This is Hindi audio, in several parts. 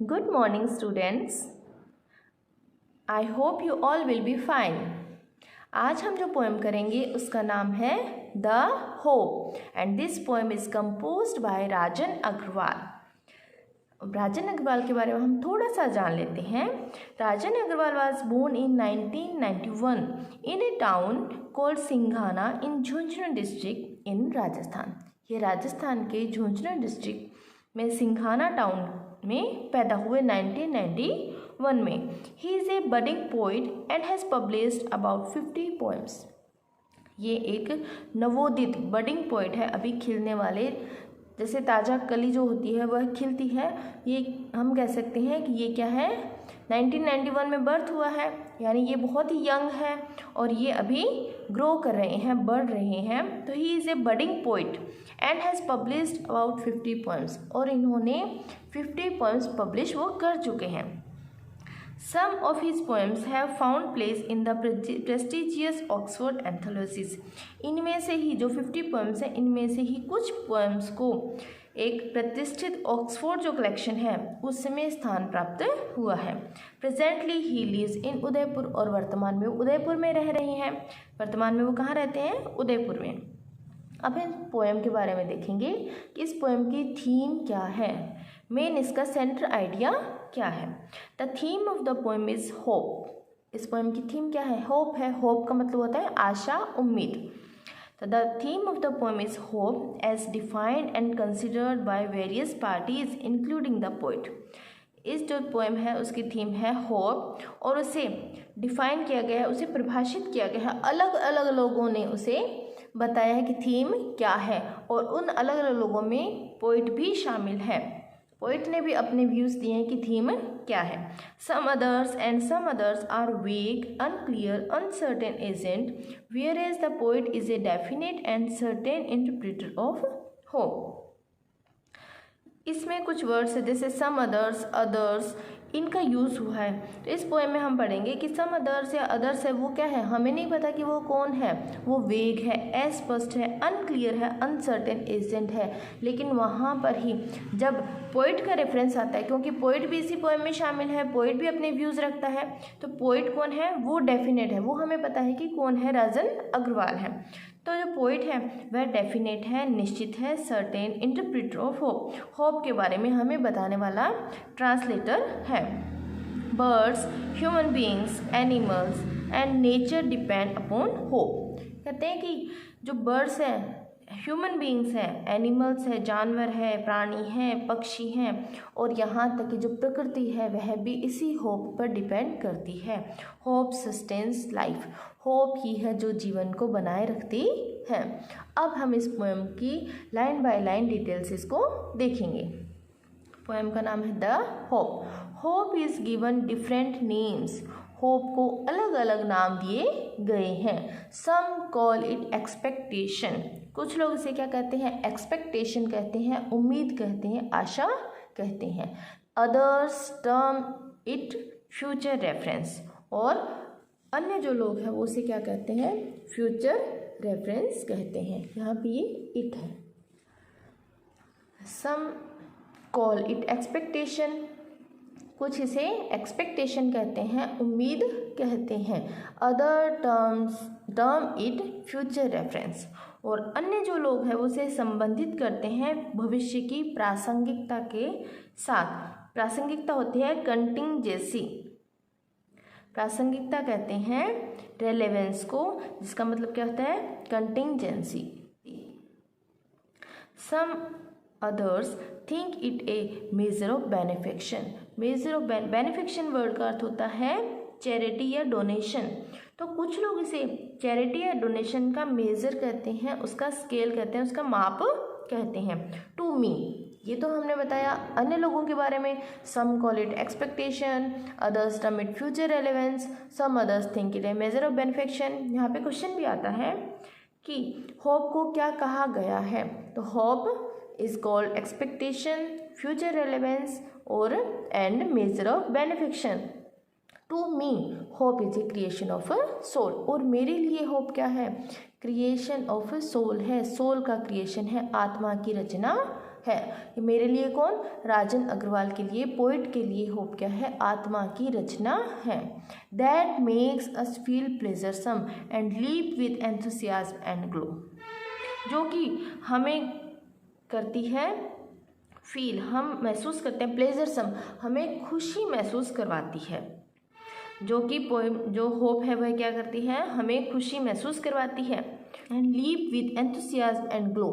Good morning, students. I hope you all will be fine. आज हम जो पोएम करेंगे उसका नाम है the hope and this poem is composed by Rajan Agarwal. Rajan Agarwal के बारे में हम थोड़ा सा जान लेते हैं. Rajan Agarwal was born in 1991 in a town called Singhana in Jhunjhunu district in Rajasthan. ये राजस्थान के झुंझुनू डिस्ट्रिक्ट में सिंघाना टाउन में पैदा हुए 1991 में. He is a budding poet and has published about 50 poems. ये एक नवोदित बडिंग पोइट है, अभी खिलने वाले, जैसे ताज़ा कली जो होती है वह खिलती है. ये हम कह सकते हैं कि ये क्या है, 1991 में बर्थ हुआ है, यानी ये बहुत ही यंग है और ये अभी ग्रो कर रहे हैं, बढ़ रहे हैं. तो he is a budding poet and has published about 50 poems. और इन्होंने 50 पोएम्स पब्लिश वो कर चुके हैं. Some of his poems have found place in the prestigious Oxford anthologies. इनमें से ही जो 50 poems हैं, इनमें से ही कुछ poems को एक प्रतिष्ठित ऑक्सफोर्ड जो कलेक्शन है उसमें स्थान प्राप्त हुआ है. Presently he lives in Udaipur. और वर्तमान में वो उदयपुर में रह रही हैं. वर्तमान में वो कहाँ रहते हैं? उदयपुर में. अब इन पोएम के बारे में देखेंगे कि इस पोएम की थीम क्या है, मेन इसका सेंटर आइडिया क्या है. The theme of the poem is hope. इस पोएम की थीम क्या है? होप है. होप का मतलब होता है आशा, उम्मीद. तो the theme of the poem is hope as defined and considered by various parties including the poet. इस जो पोएम है उसकी थीम है होप और उसे डिफाइन किया गया है, उसे परिभाषित किया गया है. अलग अलग लोगों ने उसे बताया है कि थीम क्या है और उन अलग अलग लोगों में पोइट भी शामिल है. पोइट ने भी अपने व्यूज़ दिए हैं कि थीम क्या है. Some others are vague, unclear, uncertain agent, whereas the poet is a definite and certain interpreter of hope. इसमें कुछ वर्ड्स है जैसे सम अदर्स, इनका यूज़ हुआ है. तो इस पोएम में हम पढ़ेंगे कि सम अदर्स या अदर्स है वो क्या है, हमें नहीं पता कि वो कौन है. वो वेग है, अस्पष्ट है, अनक्लियर है, अनसर्टेन एजेंट है. लेकिन वहाँ पर ही जब पोइट का रेफरेंस आता है, क्योंकि पोइट भी इसी पोएम में शामिल है, पोइट भी अपने व्यूज़ रखता है, तो पोइट कौन है? वो डेफिनेट है, वो हमें पता है कि कौन है, राजन अग्रवाल है. तो जो पोइट है वह डेफिनेट है, निश्चित है, certain, interpreter of hope. Hope के बारे में हमें बताने वाला ट्रांसलेटर है. Birds, human beings, animals and nature depend upon hope. कहते हैं कि जो बर्ड्स हैं, ह्यूमन बीइंग्स हैं, एनिमल्स है, जानवर है, प्राणी हैं, पक्षी हैं, और यहाँ तक कि जो प्रकृति है वह भी इसी होप पर डिपेंड करती है. Hope sustains life. होप ही है जो जीवन को बनाए रखती है. अब हम इस पोएम की लाइन बाय लाइन डिटेल्स इसको देखेंगे. पोएम का नाम है the hope. Hope is given different names. Hope को अलग अलग नाम दिए गए हैं. सम कॉल इट एक्सपेक्टेशन. कुछ लोग इसे क्या कहते हैं? एक्सपेक्टेशन कहते हैं, उम्मीद कहते हैं, आशा कहते हैं. Others term it future reference. और अन्य जो लोग हैं वो उसे क्या कहते हैं? फ्यूचर रेफरेंस कहते हैं. यहाँ पे ये इट है. सम कॉल इट एक्सपेक्टेशन. कुछ इसे एक्सपेक्टेशन कहते हैं, उम्मीद कहते हैं. Other term it future reference. और अन्य जो लोग हैं उसे संबंधित करते हैं भविष्य की प्रासंगिकता के साथ. प्रासंगिकता होती है कंटिंजेंसी. प्रासंगिकता कहते हैं रेलेवेंस को, जिसका मतलब क्या होता है? Contingency. Some others think it a measure of benefaction. Measure of benefaction word का अर्थ होता है चैरिटी या डोनेशन. तो कुछ लोग इसे चैरिटी या डोनेशन का मेजर कहते हैं, उसका स्केल कहते हैं, उसका माप कहते हैं. टू मी, ये तो हमने बताया अन्य लोगों के बारे में. Some call it expectation, others term it future relevance, some others think it a measure of benefaction. यहाँ पे क्वेश्चन भी आता है कि होप को क्या कहा गया है. तो hope is called expectation, future relevance और and measure of benefiction. To me, hope is a creation of a soul. और मेरे लिए hope क्या है? क्रिएशन ऑफ सोल है, सोल का क्रिएशन है, आत्मा की रचना है। मेरे लिए कौन? राजन अग्रवाल के लिए, पोइट के लिए होप क्या है? आत्मा की रचना है। That makes us feel pleasuresome and leap with enthusiasm and glow, जो कि हमें करती है फील, हम महसूस करते हैं, प्लेजरसम हमें खुशी महसूस करवाती है। जो कि पोएम जो होप है वह क्या करती है? हमें खुशी महसूस करवाती है। And leap with enthusiasm and glow,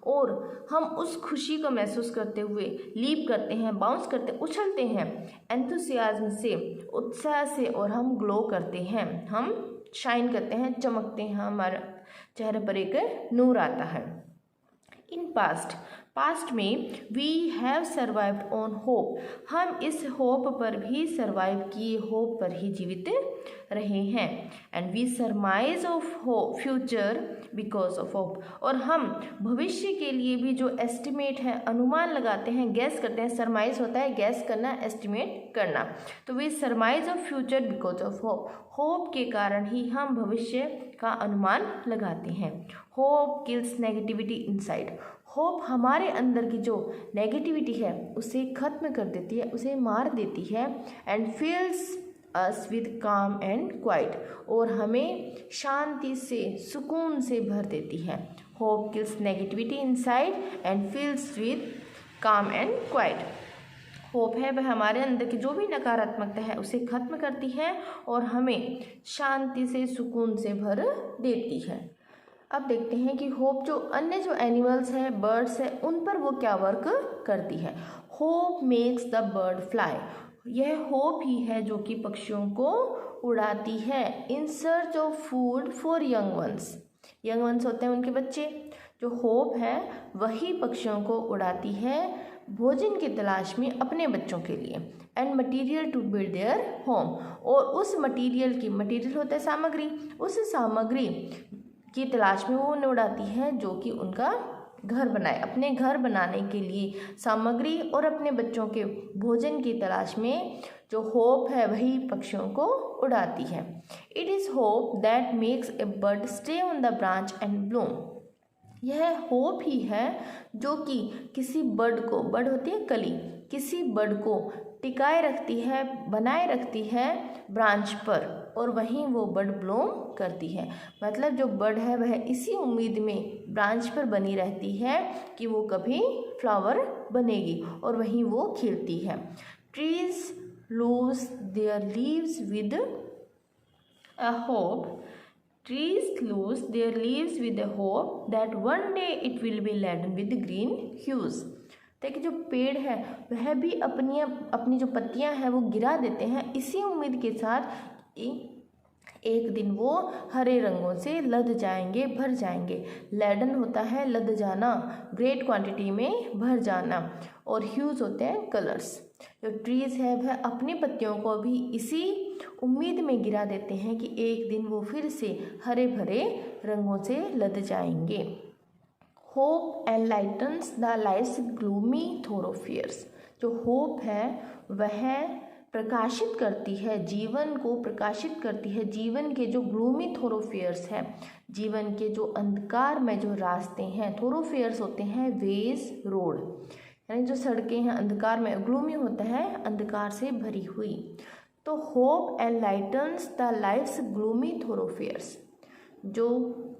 और हम उस खुशी को महसूस करते हुए लीप करते हैं, बाउंस करते, उछलते हैं एंथुसियाज्म से, उत्साह से, और हम ग्लो करते हैं, हम शाइन करते हैं, चमकते हैं, हमारे चेहरे पर एक नूर आता है। इन पास्ट में we have survived on hope, हम इस होप पर भी सर्वाइव किए, होप पर ही जीवित रहे हैं। And we surmise of hope future because of hope, और हम भविष्य के लिए भी जो एस्टिमेट है, अनुमान लगाते हैं, गैस करते हैं। सरमाइज होता है गैस करना, एस्टिमेट करना। तो we surmise of future because of hope, hope के कारण ही हम भविष्य का अनुमान लगाते हैं। Hope kills negativity inside, hope हमारे अंदर की जो नेगेटिविटी है उसे खत्म कर देती है, उसे मार देती है। And fills us with calm and quiet, और हमें शांति से, सुकून से भर देती है। Hope kills negativity inside and fills with calm and quiet, hope है वह हमारे अंदर की जो भी नकारात्मकता है उसे खत्म करती है और हमें शांति से, सुकून से भर देती है। अब देखते हैं कि होप जो अन्य जो एनिमल्स हैं, बर्ड्स हैं, उन पर वो क्या वर्क करती है। Hope makes the bird fly, यह होप ही है जो कि पक्षियों को उड़ाती है। In search of food for young ones, young ones होते हैं उनके बच्चे। जो होप है वही पक्षियों को उड़ाती है भोजन की तलाश में अपने बच्चों के लिए। And material to build their home, और उस मटीरियल की, मटीरियल होता है सामग्री, उस सामग्री की तलाश में वो उन्हें उड़ाती है जो कि उनका घर बनाए, अपने घर बनाने के लिए सामग्री और अपने बच्चों के भोजन की तलाश में जो होप है वही पक्षियों को उड़ाती है। It is hope that makes a bird stay on the branch and Bloom, यह होप ही है जो कि किसी बर्ड को, बर्ड होती है कली, किसी बर्ड को टिकाए रखती है, बनाए रखती है ब्रांच पर, और वहीं वो बर्ड ब्लूम करती है। मतलब जो बर्ड है वह इसी उम्मीद में ब्रांच पर बनी रहती है कि वो कभी फ्लावर बनेगी, और वहीं वो खिलती है। Trees lose their leaves with a hope, trees lose their leaves with a hope that one day it will be laden with green hues। देखिए जो पेड़ है वह भी अपनी जो पत्तियां हैं वो गिरा देते हैं इसी उम्मीद के साथ एक दिन वो हरे रंगों से लद जाएंगे, भर जाएंगे। लैडन होता है लद जाना, ग्रेट क्वांटिटी में भर जाना, और ह्यूज होते हैं कलर्स। जो ट्रीज है वह अपनी पत्तियों को भी इसी उम्मीद में गिरा देते हैं कि एक दिन वो फिर से हरे भरे रंगों से लद जाएंगे। होप एनलाइटन्स द लाइफ्स ग्लूमी थोरोफियर्स, जो होप है वह प्रकाशित करती है, जीवन को प्रकाशित करती है। जीवन के जो ग्लूमी थोरोफियर्स हैं, जीवन के जो अंधकार में जो रास्ते हैं, थोरोफियर्स होते हैं वेज, रोड, यानी जो सड़कें हैं अंधकार में, ग्लूमी होता है अंधकार से भरी हुई। तो होप एनलाइटन्स द लाइफ्स ग्लूमी थोरोफियर्स, जो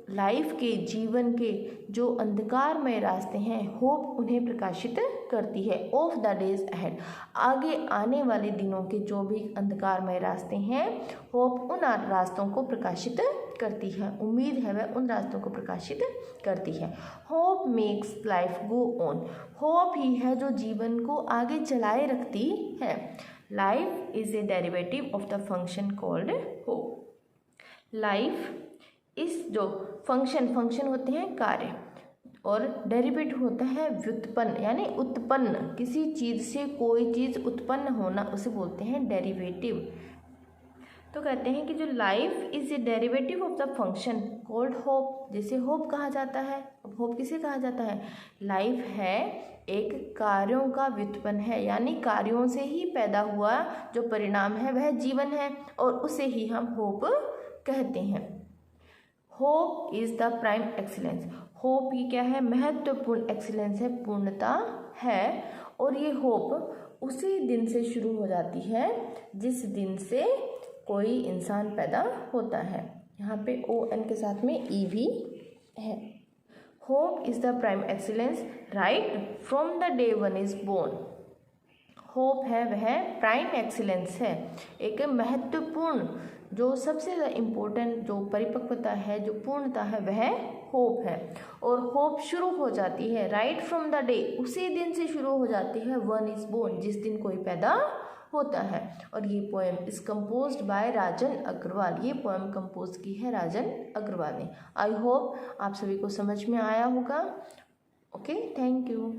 लाइफ के, जीवन के जो अंधकारमय रास्ते हैं, होप उन्हें प्रकाशित करती है। ऑफ द डेज अहेड, आगे आने वाले दिनों के जो भी अंधकारमय रास्ते हैं, होप उन रास्तों को प्रकाशित करती है। उम्मीद है वह उन रास्तों को प्रकाशित करती है। Hope makes life go on, hope ही है जो जीवन को आगे चलाए रखती है। Life is a derivative of the function called hope. Life is जो फंक्शन होते हैं कार्य, और डेरिवेटिव होता है व्युत्पन्न, यानी उत्पन्न, किसी चीज़ से कोई चीज़ उत्पन्न होना उसे बोलते हैं डेरिवेटिव। तो कहते हैं कि जो life is a derivative of the function called hope, जैसे होप कहा जाता है। होप किसे कहा जाता है? लाइफ है एक कार्यों का व्युत्पन्न है, यानी कार्यों से ही पैदा हुआ जो परिणाम है वह जीवन है, और उसे ही हम होप कहते हैं। Hope is the prime excellence, hope ये क्या है, महत्वपूर्ण, एक्सीलेंस है, पूर्णता है। और ये होप उसी दिन से शुरू हो जाती है जिस दिन से कोई इंसान पैदा होता है। यहाँ पे ON के साथ में E भी है। Hope is the prime excellence right from the day one is born. Hope है वह प्राइम एक्सीलेंस है, एक महत्वपूर्ण, जो सबसे ज़्यादा इम्पोर्टेंट, जो परिपक्वता है, जो पूर्णता है, वह होप है। और होप शुरू हो जाती है राइट फ्रॉम द डे, उसी दिन से शुरू हो जाती है वन इज बोर्न, जिस दिन कोई पैदा होता है। और ये poem is composed by Rajan Agarwal. ये पोएम कंपोज की है राजन अग्रवाल ने। आई होप आप सभी को समझ में आया होगा। Okay, thank you.